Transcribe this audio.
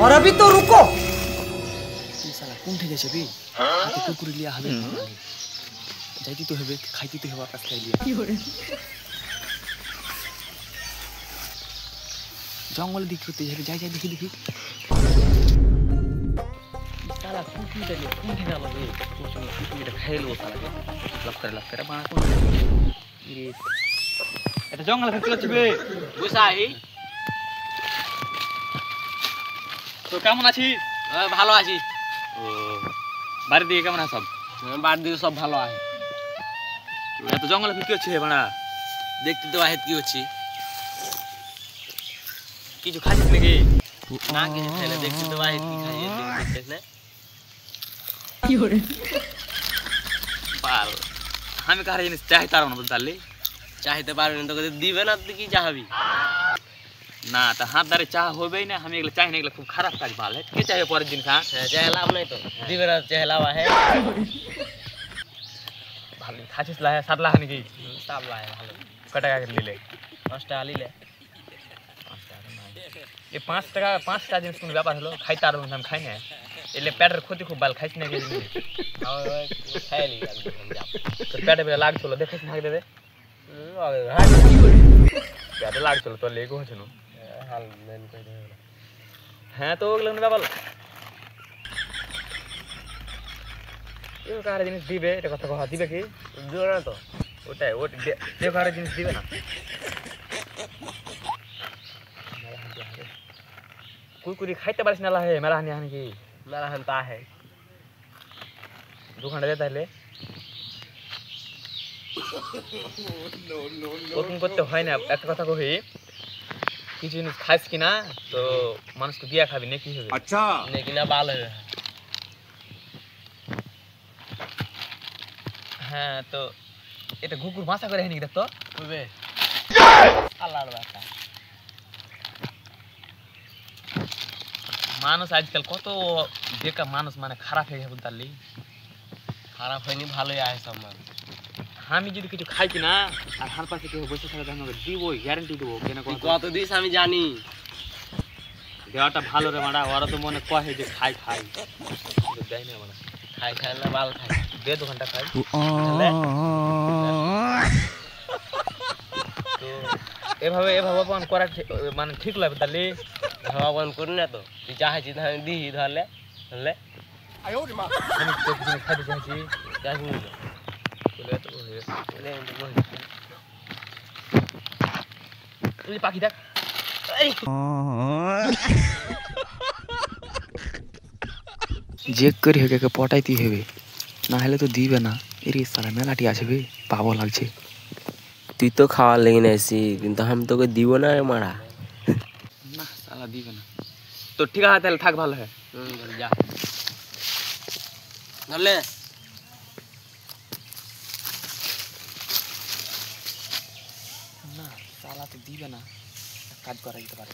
और अभी तो रुको। साला कौन ठेके छे बे हाथे कुरकुरी लिया हबे जाइती तो हेबे खाइती तो हेबा पास खाइ लिया जंगल दिखते हेबे जाई जाई देखी देखी साला कुकुर दे कौन ठेका लगे कुछ नहीं कुकुर खाइ लो साला लफ करे बाण कोन रे এটা জঙ্গল ফেলে ছবে বুঝাই তো কেমন আছিস ভালো আছি ও বাড়ি দিকে কেমন আছে সব বাড়ি দিকে সব ভালো আছে এত জঙ্গলে কি হচ্ছে বাড়া দেখতে তো বাহিত কি হচ্ছে কিছু খাইছিস নাকি না কিছু খাইলে দেখতে তো বাহিত কি খাইয়ে দেখ না কি করে পাল আমি কারে জিনিস চাইতে পারব না বলতালি চাইতে পারবি না তোকে দিবে না তুই কি চাইবি না তা হাত ধরে চা হবেই না আমি এগুলো চাই না এগুলো খুব খারাপ কাজ ভালো কে চাইবে পরের দিন খা চাই লাভ নাই তো দিবে না চাই লাভ আছে ভালো খাচ্ছিস লাহে 7 লাখ নাকি 7 লাখ ভালো কত টাকা নিলে 5 টাকা নিলে 5 টাকা না এই 5 টাকা 5 টাকা জিনিস কোন ব্যাপার হলো খাইতে আর আমি খাই না এলে পেটের ক্ষতি খুব ভালো খাইছ না কি জিনিস খাইলি তো পেটে বেলা লাগছিল দেখিস না দেবে পেটে লাগছিল তো লেগো হচ্ছে না হাল মেন কই দে হ্যাঁ তো ওগুলো ব্যাপার এই কারে জিনিস দিবে এটা কথা কথা দিবে কি দিও না তো ওটাই যে কারে জিনিস দিবে না কুকুরি খাইতে পারিস না লাহে মেলা হানি হানি কি মেলা হান তা है দোকানে দে তাহলে ওরকম করতে হয় না একটা কথা কই কিছু জিনিস খাইস কিনা তো মানুষকে দিয়া খাবি না কি হবে আচ্ছা নাকি না ভালো হবে হ্যাঁ তো এটা কুকুর ভাষা করে হয়নি দেখতো বুঝবে আল্লাহর বাতা মানুষ আজকাল কত বেকা মানুষ মানে খারাপ হয়ে গেছে বলতালি খারাপ হয়নি ভালোই আছে সব মানুষ আমি যদি কিছু খাই কিনা আর হার পাশে কেউ বসে থাকে আমাকে দিবো গ্যারান্টি দেবো কেন কত দিস আমি জানি দেওয়াটা ভালো রে মারা ওরা তো মনে কহে যে খাই খাই দেয় না মারা খাই খাই না বাল খাই দে 2 ঘন্টা খাই তো এভাবে অপমান করা মানে ঠিক লাগবে তাহলে অপমান করি না তো তুই চাইছি আমি দিই ধরলে ধরলে আয় ওরে মা আমি তো কিছু খাইতে চাইছি চাইছি বলে তো হয়ে বলে এই পাখি দেখ এই যে করে হেকে পটাইতে হবে না হলে তো দিবে না এর সালা মেলাটি আসবে পাবো লাগছে তুই তো খাওয়ার লেগে নাইছি কিন্তু আমি তোকে দিব না মারা না সালা দিবে না তো ঠিক আছে তাহলে থাক ভালো হয় যা ধরলে না সালা তো দিবে না কাজ করা যেতে পারে